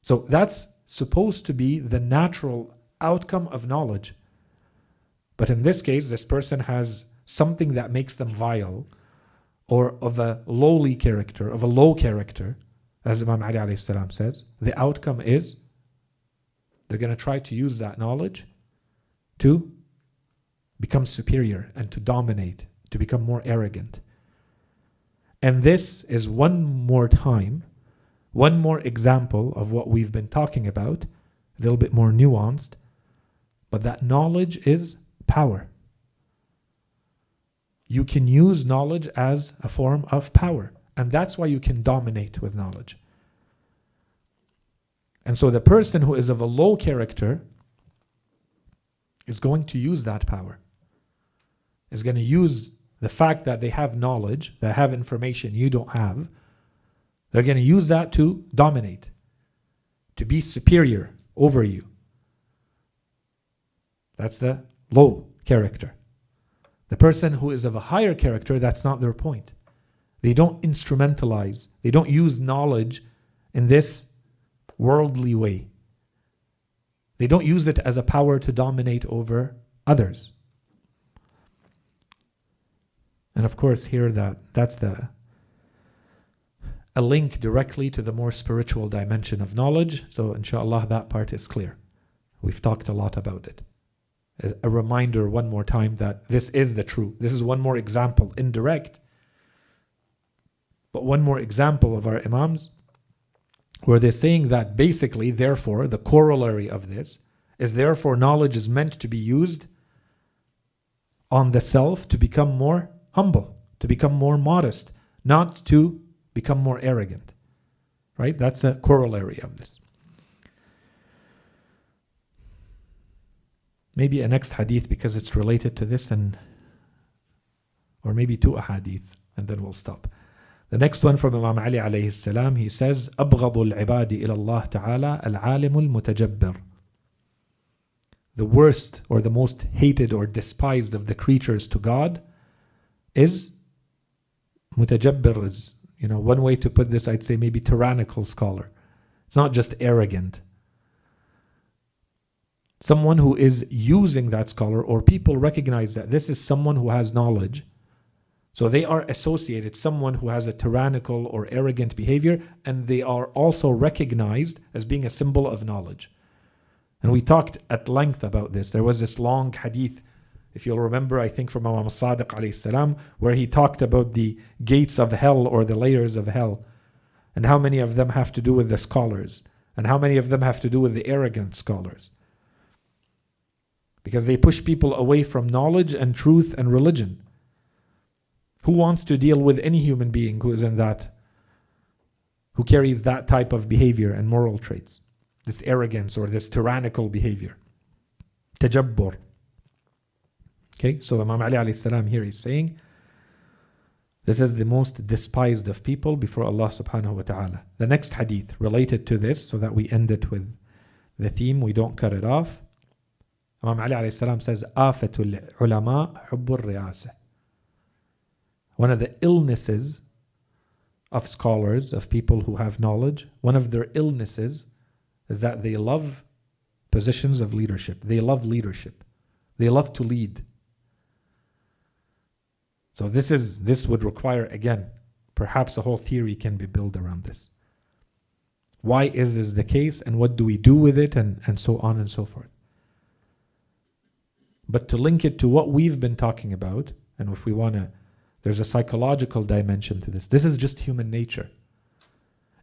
So that's supposed to be the natural outcome of knowledge. But in this case, this person has something that makes them vile, or of a lowly character, of a low character, as Imam Ali alayhi salam says. The outcome is they're going to try to use that knowledge to become superior and to dominate, to become more arrogant. And this is one more time, one more example of what we've been talking about, a little bit more nuanced, but that knowledge is power. You can use knowledge as a form of power, and that's why you can dominate with knowledge. And so the person who is of a low character is going to use that power, is going to use the fact that they have knowledge, they have information you don't have. They're going to use that to dominate, to be superior over you. That's the low character. The person who is of a higher character, that's not their point. They don't instrumentalize, they don't use knowledge in this worldly way. They don't use it as a power to dominate over others. And of course here that's a link directly to the more spiritual dimension of knowledge. So inshallah that part is clear. We've talked a lot about it. A reminder one more time that this is the truth. This is one more example, indirect, but one more example of our Imams where they're saying that basically, therefore, the corollary of this is therefore knowledge is meant to be used on the self to become more humble, to become more modest, not to become more arrogant. Right? That's a corollary of this. Maybe a next hadith because it's related to this, or maybe two ahadith, and then we'll stop. The next one from Imam Ali alayhi salam, he says, أبغض العباد إلى الله تعالى العالم المتجبر. The worst or the most hated or despised of the creatures to God is mutajabbir. Is, one way to put this, I'd say maybe tyrannical scholar. It's not just arrogant. Someone who is using that scholar, or people recognize that this is someone who has knowledge. So they are associated, someone who has a tyrannical or arrogant behavior, and they are also recognized as being a symbol of knowledge. And we talked at length about this. There was this long hadith, if you'll remember, I think from Imam Sadiq alayhi salam, where he talked about the gates of hell or the layers of hell, and how many of them have to do with the scholars, and how many of them have to do with the arrogant scholars. Because they push people away from knowledge and truth and religion. Who wants to deal with any human being who is in that, who carries that type of behavior and moral traits? This arrogance or this tyrannical behavior. Tajabbur. Okay, so Imam Ali alayhi salam here is saying, this is the most despised of people before Allah subhanahu wa ta'ala. The next hadith related to this, so that we end it with the theme, we don't cut it off. Imam Ali alayhi salam says, Afatul ulama hubbur riyasa. One of the illnesses of scholars, of people who have knowledge, one of their illnesses is that they love positions of leadership. They love leadership. They love to lead. So this would require, again, perhaps a whole theory can be built around this. Why is this the case, and what do we do with it, and so on and so forth. But to link it to what we've been talking about, and if we want to, there's a psychological dimension to this. This is just human nature.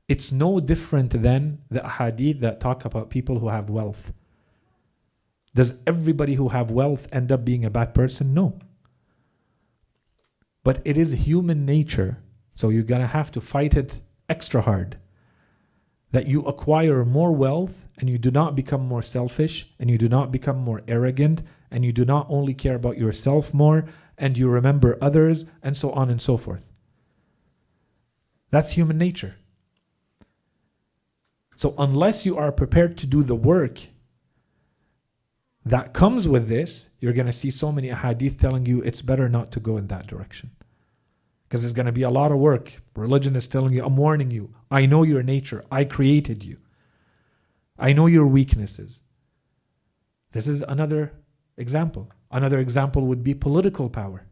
It's no different than the ahadith that talk about people who have wealth. Does everybody who have wealth end up being a bad person? No. But it is human nature, so you're going to have to fight it extra hard, that you acquire more wealth and you do not become more selfish and you do not become more arrogant and you do not only care about yourself more and you remember others and so on and so forth. That's human nature. So unless you are prepared to do the work that comes with this, you're going to see so many ahadith telling you it's better not to go in that direction. Because there's going to be a lot of work. Religion is telling you, I'm warning you. I know your nature. I created you. I know your weaknesses. This is another example. Another example would be political power.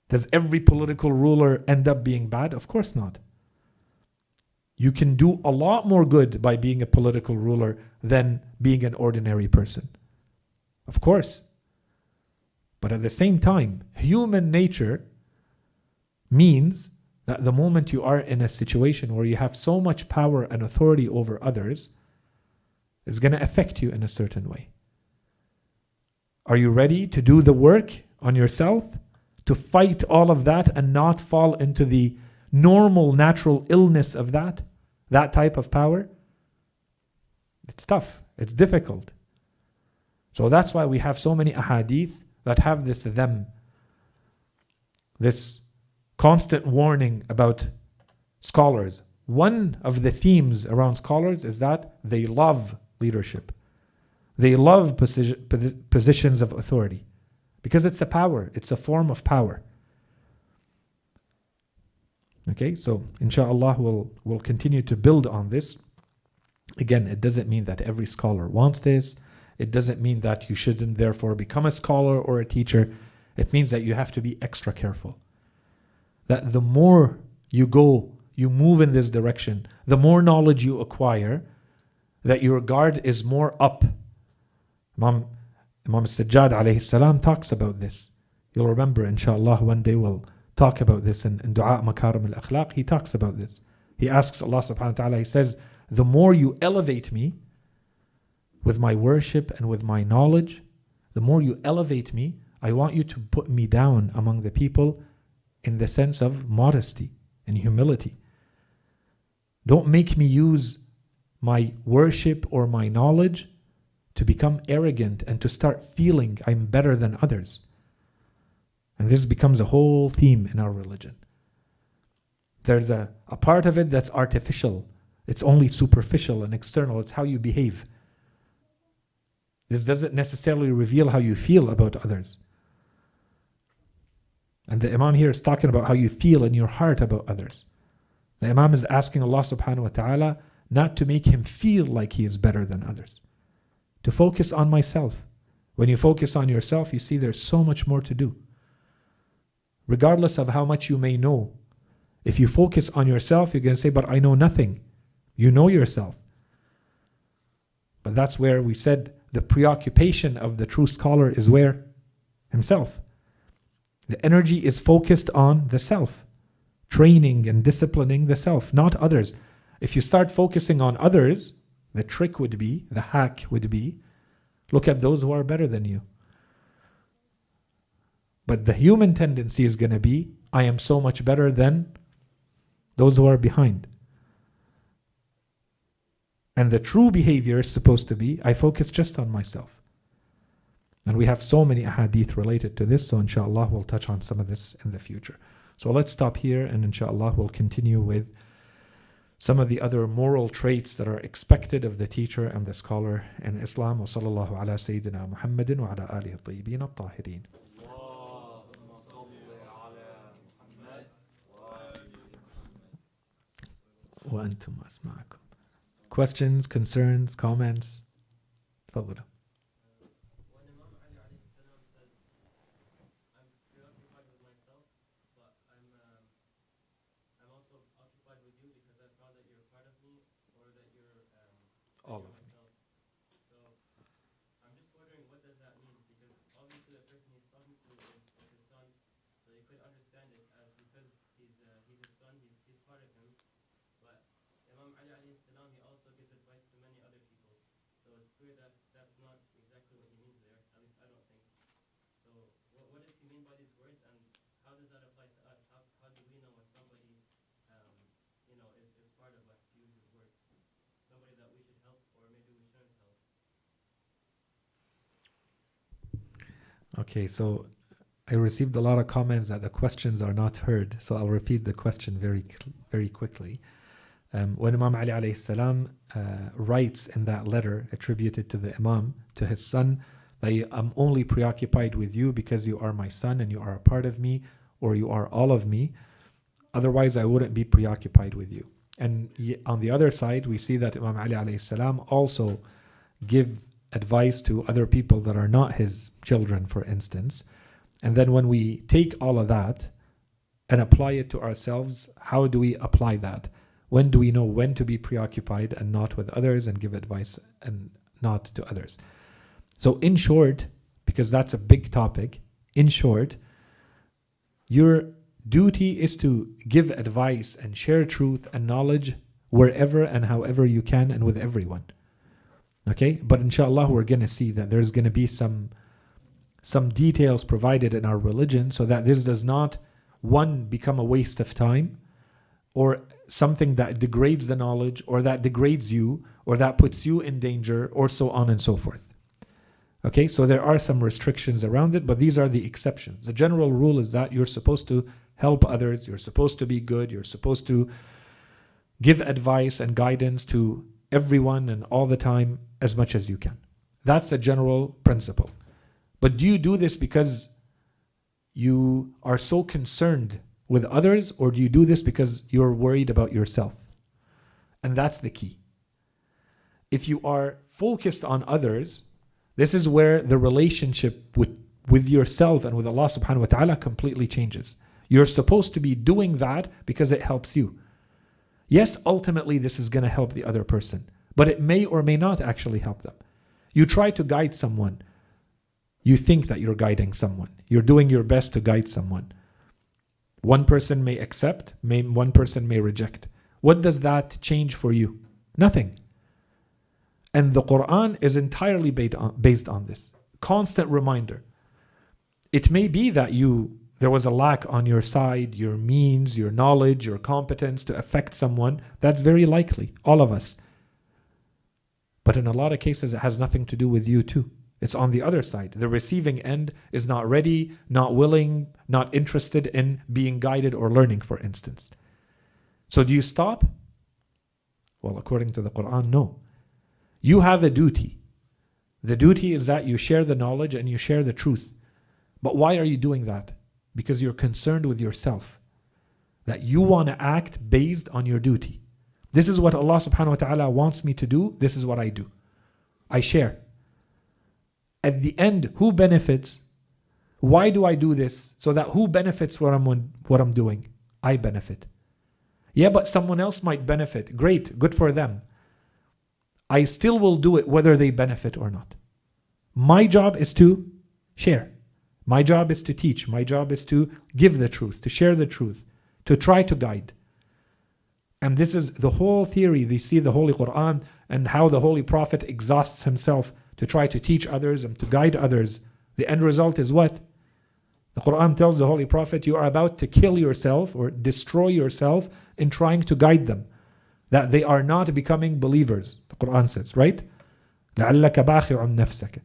Does every political ruler end up being bad? Of course not. You can do a lot more good by being a political ruler than being an ordinary person. Of course. But at the same time, human nature means that the moment you are in a situation where you have so much power and authority over others, it's going to affect you in a certain way. Are you ready to do the work on yourself, to fight all of that and not fall into the normal, natural illness of that type of power? It's tough. It's difficult. So that's why we have so many ahadith that have this constant warning about scholars. One of the themes around scholars is that they love leadership. They love positions of authority because it's a power. It's a form of power. Okay, so inshallah we'll continue to build on this. Again, it doesn't mean that every scholar wants this. It doesn't mean that you shouldn't therefore become a scholar or a teacher. It means that you have to be extra careful. That the more you move in this direction, the more knowledge you acquire, that your guard is more up. Imam Sajjad alayhi salam talks about this. You'll remember, inshallah, one day we'll talk about this in Dua Makarim al-Akhlaq. He talks about this. He asks Allah subhanahu wa ta'ala, he says, the more you elevate me with my worship and with my knowledge, the more you elevate me, I want you to put me down among the people in the sense of modesty and humility. Don't make me use my worship or my knowledge to become arrogant and to start feeling I'm better than others. And this becomes a whole theme in our religion. There's a part of it that's artificial. It's only superficial and external. It's how you behave. This doesn't necessarily reveal how you feel about others. And the Imam here is talking about how you feel in your heart about others. The Imam is asking Allah subhanahu wa ta'ala not to make him feel like he is better than others. To focus on myself. When you focus on yourself, you see there's so much more to do. Regardless of how much you may know, if you focus on yourself, you're going to say, but I know nothing. You know yourself. But that's where we said the preoccupation of the true scholar is where? Himself. The energy is focused on the self, training and disciplining the self, not others. If you start focusing on others, the trick would be, the hack would be, look at those who are better than you. But the human tendency is going to be, I am so much better than those who are behind. And the true behavior is supposed to be, I focus just on myself. And we have so many ahadith related to this, so inshallah we'll touch on some of this in the future. So let's stop here, and inshallah we'll continue with some of the other moral traits that are expected of the teacher and the scholar in Islam. Wa sallallahu ala Sayyidina Muhammadin wa ala alihi at-tayyibin at-tahirin. Wa antum asma'akum. Questions, concerns, comments? تفضل. All of me. So I'm just wondering, what does that mean? Because obviously the person he's talking to is his son, so you could understand it as because he's his son, he's part of him. But Imam Ali alayhi salam, he also gives advice to many other people. So it's clear that that's not exactly what he means there. At least I don't think. So what does he mean by these words, and how does that apply to us? How do we know what somebody is part of us, to use his words? Somebody that we should help, or maybe we shouldn't help. Okay, so I received a lot of comments that the questions are not heard, so I'll repeat the question very quickly. When Imam Ali alayhi salam writes in that letter attributed to the Imam, to his son, that I'm only preoccupied with you because you are my son and you are a part of me, or you are all of me, otherwise I wouldn't be preoccupied with you. And on the other side, we see that Imam Ali alayhi salam also give advice to other people that are not his children, for instance. And then when we take all of that and apply it to ourselves, how do we apply that? When do we know when to be preoccupied and not with others and give advice and not to others? So in short, because that's a big topic, in short, your duty is to give advice and share truth and knowledge wherever and however you can and with everyone. Okay? But inshallah we're going to see that there's going to be some details provided in our religion so that this does not, one, become a waste of time, or something that degrades the knowledge, or that degrades you, or that puts you in danger, or so on and so forth. Okay? So there are some restrictions around it, but these are the exceptions. The general rule is that you're supposed to help others, you're supposed to be good, you're supposed to give advice and guidance to everyone and all the time as much as you can. That's a general principle. But do you do this because you are so concerned with others, or do you do this because you're worried about yourself? And that's the key. If you are focused on others, this is where the relationship with yourself and with Allah subhanahu wa ta'ala completely changes. You're supposed to be doing that because it helps you. Yes, ultimately this is going to help the other person, but it may or may not actually help them. You try to guide someone. You think that you're guiding someone. You're doing your best to guide someone. One person may accept, one person may reject. What does that change for you? Nothing. And the Quran is entirely based on this. Constant reminder. It may be that there was a lack on your side, your means, your knowledge, your competence to affect someone. That's very likely, all of us. But in a lot of cases, it has nothing to do with you too. It's on the other side. The receiving end is not ready, not willing, not interested in being guided or learning, for instance. So do you stop? Well, according to the Quran, no. You have a duty. The duty is that you share the knowledge and you share the truth. But why are you doing that? Because you're concerned with yourself. That you want to act based on your duty. This is what Allah subhanahu wa ta'ala wants me to do. This is what I do. I share. At the end, who benefits? Why do I do this? So that who benefits what I'm doing? I benefit. Yeah, but someone else might benefit. Great, good for them. I still will do it whether they benefit or not. My job is to share. My job is to teach. My job is to give the truth, to share the truth, to try to guide. And this is the whole theory. They see the Holy Quran and how the Holy Prophet exhausts himself to try to teach others and to guide others. The end result is what? The Quran tells the Holy Prophet, you are about to kill yourself or destroy yourself in trying to guide them. That they are not becoming believers. The Quran says, right? لَعَلَّكَ بَاخِعٌ نَفْسَكَ.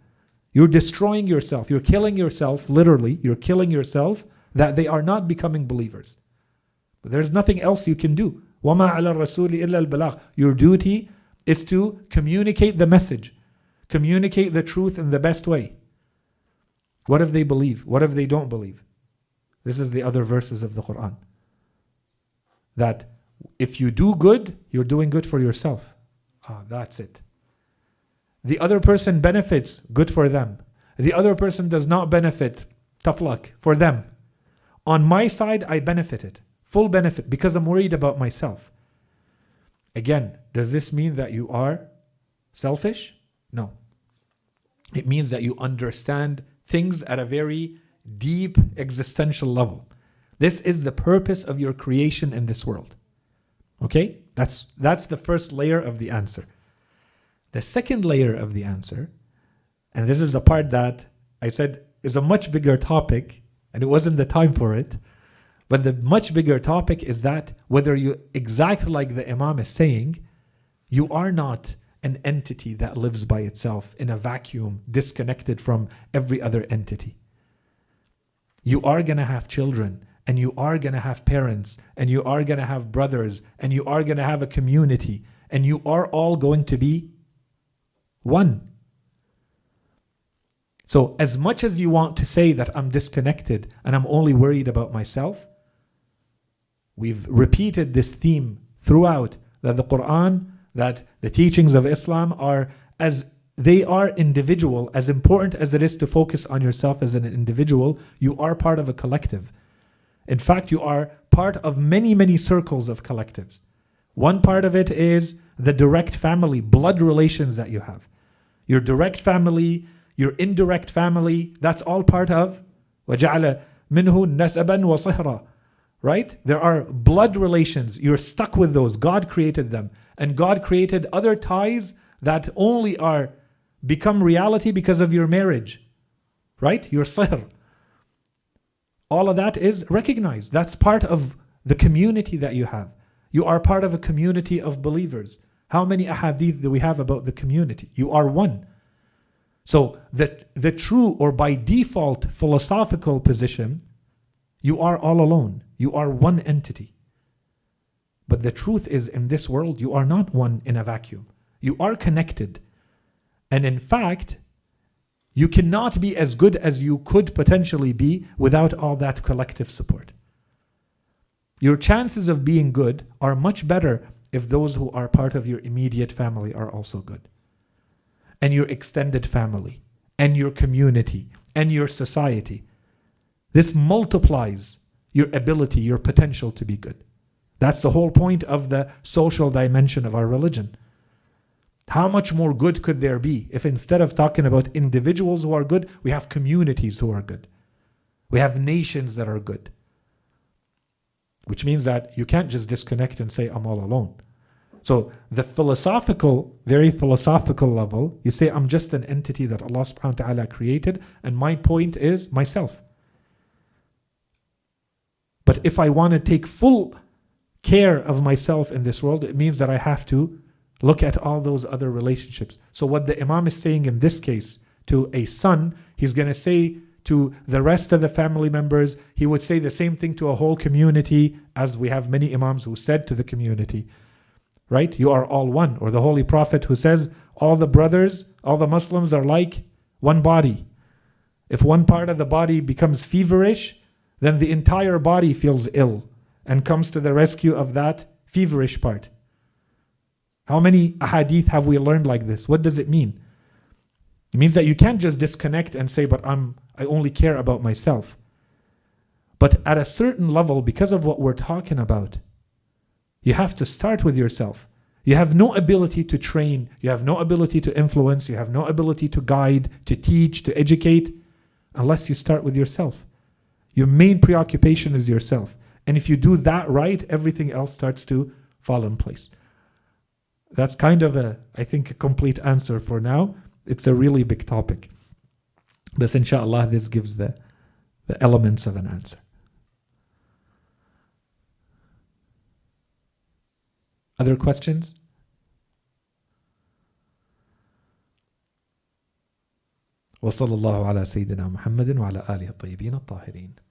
You're destroying yourself. You're killing yourself, literally. You're killing yourself that they are not becoming believers. But there's nothing else you can do. وَمَا عَلَى الرَّسُولِ إِلَّا الْبَلَاغُ. Your duty is to communicate the message. Communicate the truth in the best way. What if they believe? What if they don't believe? This is the other verses of the Quran. That if you do good, you're doing good for yourself. That's it. The other person benefits, good for them. The other person does not benefit, tough luck, for them. On my side, I benefited. Full benefit, because I'm worried about myself. Again, does this mean that you are selfish? No. It means that you understand things at a very deep existential level. This is the purpose of your creation in this world. Okay? That's the first layer of the answer. The second layer of the answer, and this is the part that I said is a much bigger topic, and it wasn't the time for it, but the much bigger topic is that whether you, exactly like the Imam is saying, you are not an entity that lives by itself in a vacuum, disconnected from every other entity. You are going to have children, and you are going to have parents, and you are going to have brothers, and you are going to have a community, and you are all going to be one. So as much as you want to say that I'm disconnected and I'm only worried about myself, we've repeated this theme throughout, that the Quran, that the teachings of Islam are, as they are individual, as important as it is to focus on yourself as an individual, you are part of a collective. In fact, you are part of many, many circles of collectives. One part of it is the direct family, blood relations that you have. Your direct family, your indirect family, that's all part of وَجَعَلَ مِنْهُ نَسَبًا وَصِهْرًا. Right? There are blood relations. You're stuck with those. God created them. And God created other ties that only become reality because of your marriage. Right? Your sihr. All of that is recognized. That's part of the community that you have. You are part of a community of believers. How many ahadith do we have about the community? You are one. So the true, or by default, philosophical position, you are all alone. You are one entity. But the truth is, in this world, you are not one in a vacuum. You are connected. And in fact, you cannot be as good as you could potentially be without all that collective support. Your chances of being good are much better if those who are part of your immediate family are also good. And your extended family, and your community, and your society. This multiplies your ability, your potential to be good. That's the whole point of the social dimension of our religion. How much more good could there be if instead of talking about individuals who are good, we have communities who are good. We have nations that are good. Which means that you can't just disconnect and say, I'm all alone. So the philosophical, very philosophical level, you say, I'm just an entity that Allah subhanahu wa ta'ala created, and my point is myself. But if I want to take full care of myself in this world, it means that I have to look at all those other relationships. So what the Imam is saying in this case to a son, he's going to say to the rest of the family members, he would say the same thing to a whole community, as we have many Imams who said to the community, right? You are all one. Or the Holy Prophet who says, all the brothers, all the Muslims are like one body. If one part of the body becomes feverish, then the entire body feels ill and comes to the rescue of that feverish part. How many ahadith have we learned like this? What does it mean? It means that you can't just disconnect and say, but I only care about myself. But at a certain level, because of what we're talking about, you have to start with yourself. You have no ability to train, you have no ability to influence, you have no ability to guide, to teach, to educate, unless you start with yourself. Your main preoccupation is yourself. And if you do that right, everything else starts to fall in place. That's kind of I think, a complete answer for now. It's a really big topic. But inshallah, this gives the elements of an answer. Other questions? وصلى الله على سيدنا محمد وعلى آله الطيبين الطاهرين.